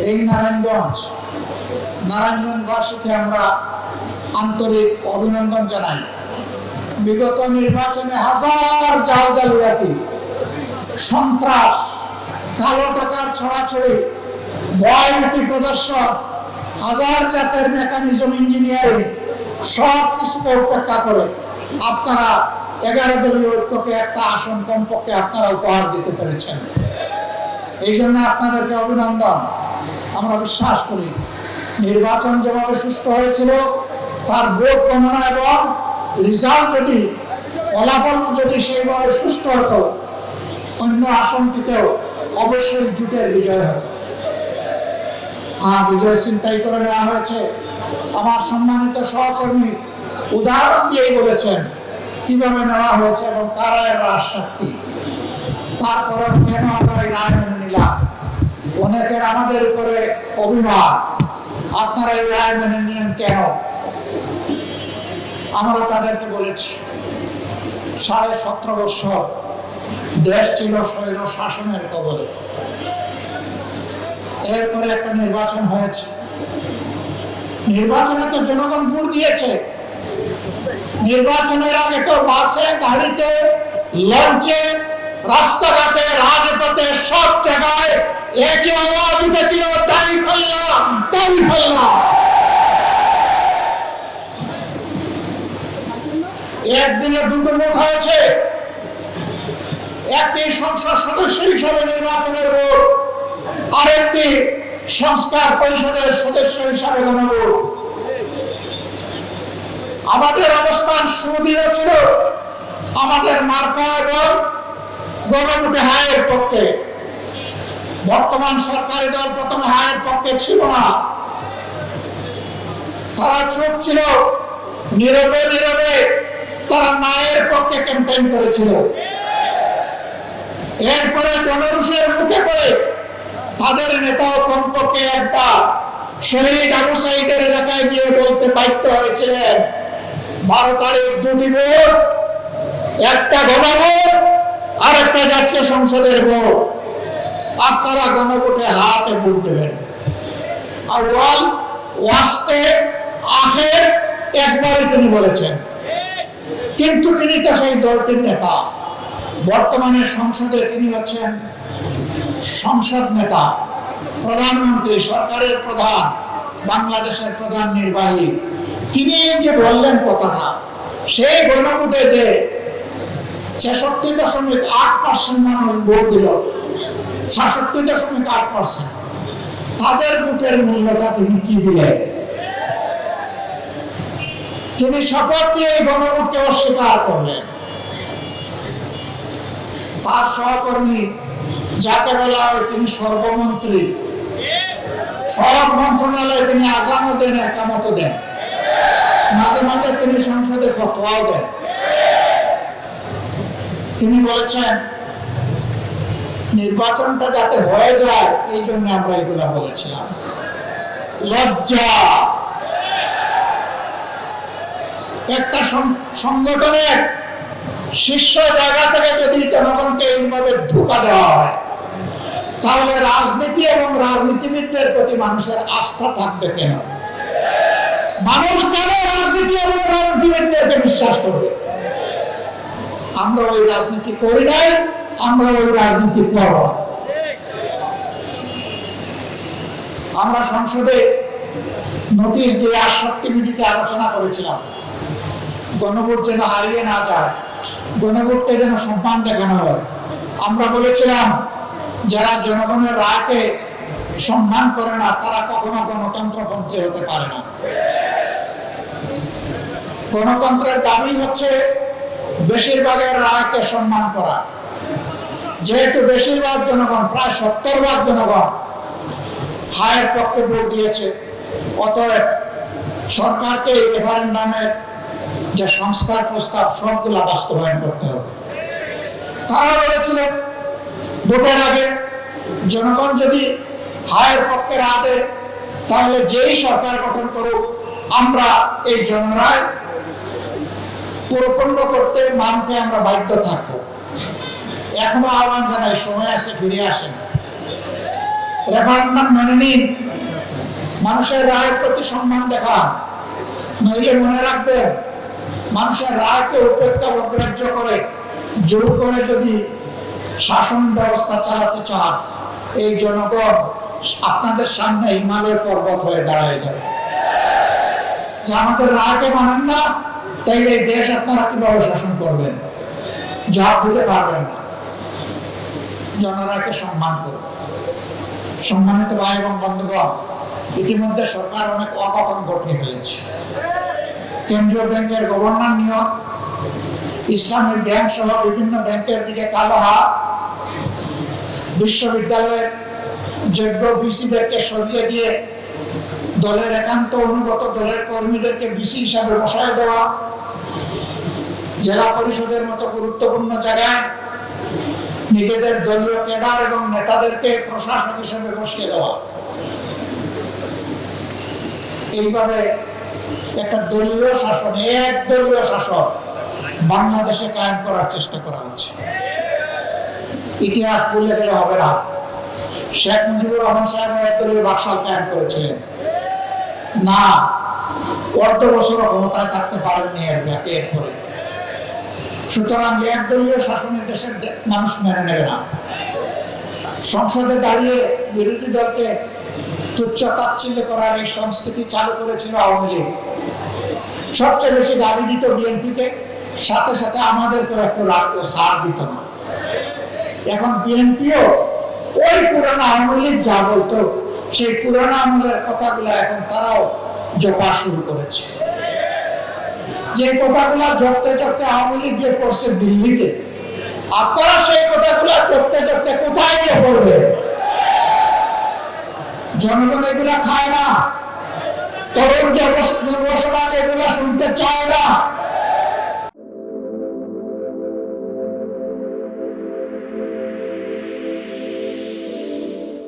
এই নারায়ণগঞ্জবাসীকে আমরা আন্তরিক অভিনন্দন জানাই। বিগত নির্বাচনে হাজার জালিয়াতি, সন্ত্রাস, কালো টাকার ছড়াছড়ি, ভয়ভীতি প্রদর্শন, হাজার জাতের মেকানিজম, ইঞ্জিনিয়ারিং সব কিছুকে উপেক্ষা করে আপনারা 11 দলীয় ঐক্যকে একটা আসন কমপক্ষে আপনারা উপহার দিতে পেরেছেন। এই জন্য আপনাদেরকে অভিনন্দন। আমরা বিশ্বাস করি নির্বাচন যেভাবে সুষ্ঠু হয়েছিল, তার ভোট গণনা এবং রেজাল্ট ফলাফল যদি সেইভাবে সুষ্ঠু হতো, অন্য আসনটিতেও অবশ্যই জোটের বিজয় হতো। বিজয় চিন্তাই করে নেওয়া হয়েছে। আমার সম্মানিত সহকর্মী উদাহরণ দিয়েই বলেছেন কিভাবে নেওয়া হয়েছে এবং কারা এর সাক্ষী। তারপরে কেন আমরা এই রায় মেনে নিলাম? অনেকের আমাদের উপরে অভিমান, আপনারা এই রায় মেনে নিলেন কেন? আমরা তাদেরকে বলেছি 17.5 বছর দেশ ছিল স্বৈর শাসনের কবলে। এরপরে একটা নির্বাচন হয়েছে। নির্বাচনে তো জনগণ ভোট দিয়েছে। নির্বাচনের আগে তো বাসে, গাড়িতে, লঞ্চে, রাস্তাঘাটে, রাজপথে সব জায়গায় একই আওয়াজ উঠেছিল, দাঁড়িপাল্লা, দাঁড়িপাল্লা। একদিনে দুটো ভোট হয়েছে। একটি সংসদ সদস্য হিসাবে নির্বাচনের ভোট, আরেকটি সংস্কার পরিষদের সদস্য হিসাবে গণভোট। আমাদের অবস্থান সুদৃঢ় ছিল। আমাদের মার্কা এবং গণভোটে হায়ের পক্ষে। বর্তমান সরকারি দল প্রথমে হায়ের পক্ষে ছিল না, তারা চুপ ছিল, নীরবে নীরবে তারা নায়ের পক্ষে ক্যাম্পেইন করেছিল। এরপরে জনরোষের মুখে পড়ে তাদের নেতাও কমপক্ষে একবার শহীদ আবু সাঈদের এলাকায় গিয়ে বলতে বাধ্য হয়েছিলেন 12 তারিখ 2টি ভোট, একটা গণভোট আর একটা জাতীয় সংসদের ভোট, আপনারা গণভোটে হাতে ভোট দেবেন। আউয়াল ওয়াস্তে আখের একবারই তিনি বলেছেন। কিন্তু তিনি তো সেই দলটির নেতা। বর্তমানে সংসদে তিনি হচ্ছেন সংসদ নেতা, প্রধানমন্ত্রী, সরকারের প্রধান, বাংলাদেশের প্রধান নির্বাহী। তিনি যে বললেন কথাটা, সেই গণভোটে যে 66.8% মানুষ ভোট দিল, 66.8%, তাদের ভোটের মূল্যটা তিনি কি দিলেন? তিনি শপথ দিয়ে গণভোটকে অস্বীকার করলেন। তার সহকর্মী যাকে বলা হয় তিনি সর্বমন্ত্রী, সব মন্ত্রণালয়ে তিনি আযানও দেন, একামতও দেন, মাঝে মাঝে তিনি সংসদে ফতোয়াও দেন। তিনি বলেছেন নির্বাচনটা যাতে হয়ে যায়, এই জন্য আমরা এগুলা বলেছিলাম। লজ্জা! একটা সংগঠনের শীর্ষ জায়গা থেকে যদি জনগণকে এইভাবে ধোঁকা দেওয়া হয়, তাহলে রাজনীতি এবং রাজনীতিবিদদের প্রতি মানুষের আস্থা থাকবে কেন? মানুষ কেন রাজনীতি এবং রাজনীতিবিদদেরকে বিশ্বাস করবে? আমরা ওই রাজনীতি করি নাই, আমরা ওই রাজনীতি করব। আমরা সংসদে নোটিশ দিয়ে 68 মিনিটে আলোচনা করেছিলাম গণভোট যেন হারিয়ে না যায়, গণভোটকে যেন সম্মান দেখানো হয়। আমরা বলেছিলাম যারা জনগণের রায়কে সম্মান করে না, তারা কখনো গণতন্ত্রপন্থী হতে পারে না। গণতন্ত্রের দাবি হচ্ছে বেশিরভাগের রায়কে সম্মান করা। যেহেতু বেশিরভাগ জনগণ, প্রায় 70% জনগণ হায়ের পক্ষে ভোট দিয়েছে, অতএব সরকারকে এই রেফারেন্ডামের যে সংস্কার প্রস্তাব সবগুলা বাস্তবায়ন করতে হবে। তারা বলেছিলেন ভোটের আগে জনগণ যদি হায়ের পক্ষে রায় দেয়, তাহলে যেই সরকার গঠন করুক আমরা এই জনরায় পরিপূর্ণ করতে, মানতে আমরা বাধ্য থাকবো। এখনো আহ্বান জানাই, সময় আছে, ফিরে আসেন। রেফারেন্ডাম মেনে নিন, মানুষের রায়ের প্রতি সম্মান দেখান। নইলে মনে রাখবেন, মানুষের রায়কে উপেক্ষা অগ্রাহ্য করে জোর করে যদি শাসন ব্যবস্থা চালাতে চান, এই জনগণ আপনাদের সামনে হিমালয় পর্বত হয়ে দাঁড়ায় যাবে। যে আমাদের রায়কে মানেন না, তাইলে এই দেশ আপনারা কিভাবে শাসন করবেন? জবাব দিতে পারবেন না। জনরায়কে সম্মান করুন। সম্মানিত ভাই এবং বন্ধুগণ, ইতিমধ্যে সরকার অনেক অঘটন ঘটিয়ে ফেলেছে। কেন্দ্রীয় ব্যাংকের গভর্নর নিয়োগ, ইসলামী ব্যাংক সহ বিভিন্ন ব্যাংকের দিকে কালো হাত, বিশ্ববিদ্যালয়ের যোগ্য ভিসিদেরকে সরিয়ে দিয়ে দলের একান্ত অনুগত দলের কর্মীদেরকে ভিসি হিসাবে বসায় দেওয়া, জেলা পরিষদের মতো গুরুত্বপূর্ণ জায়গায় নিজেদের দলীয় ক্যাডার এবং নেতাদেরকে প্রশাসক হিসেবে বসিয়ে দেওয়া, এইভাবে একটা দলীয় শাসন, এক দলীয় শাসন বাংলাদেশে কায়েম করার চেষ্টা করা হচ্ছে। ইতিহাস ভুলে গেলে হবে না। শেখ মুজিবুর রহমান সাহেব একদলীয় বাকশাল কায়েম করেছিলেন না, অর্ধ বছর ক্ষমতায় থাকতে পারেননি এরপরে। সুতরাং একদলীয় শাসনের দেশের মানুষ মেনে নেবে না। সংসদে দাঁড়িয়ে বিরোধী দলকে তুচ্ছ তাচ্ছিল্য করার এই সংস্কৃতি চালু করেছিল আওয়ামী লীগ। সবচেয়ে বেশি গালি দিত বিএনপিকে, সাথে সাথে আমাদেরকে একটু রাখতো, সার দিত না। এখন বিএনপিও ওই পুরানো আওয়ামী লীগ যা বলতো, সেই পুরানো আমলের কথাগুলো এখন তারাও জপা শুরু করেছে। যে কথাগুলো জপতে জপতে আওয়ামী লীগ গিয়ে করছে দিল্লিতে, আপনারা সেই কথাগুলো জপতে জপতে কোথায় গিয়ে পড়বে? জনগণ এগুলা খায় না, তরুণ যুবসমাজ এগুলা শুনতে চায় না।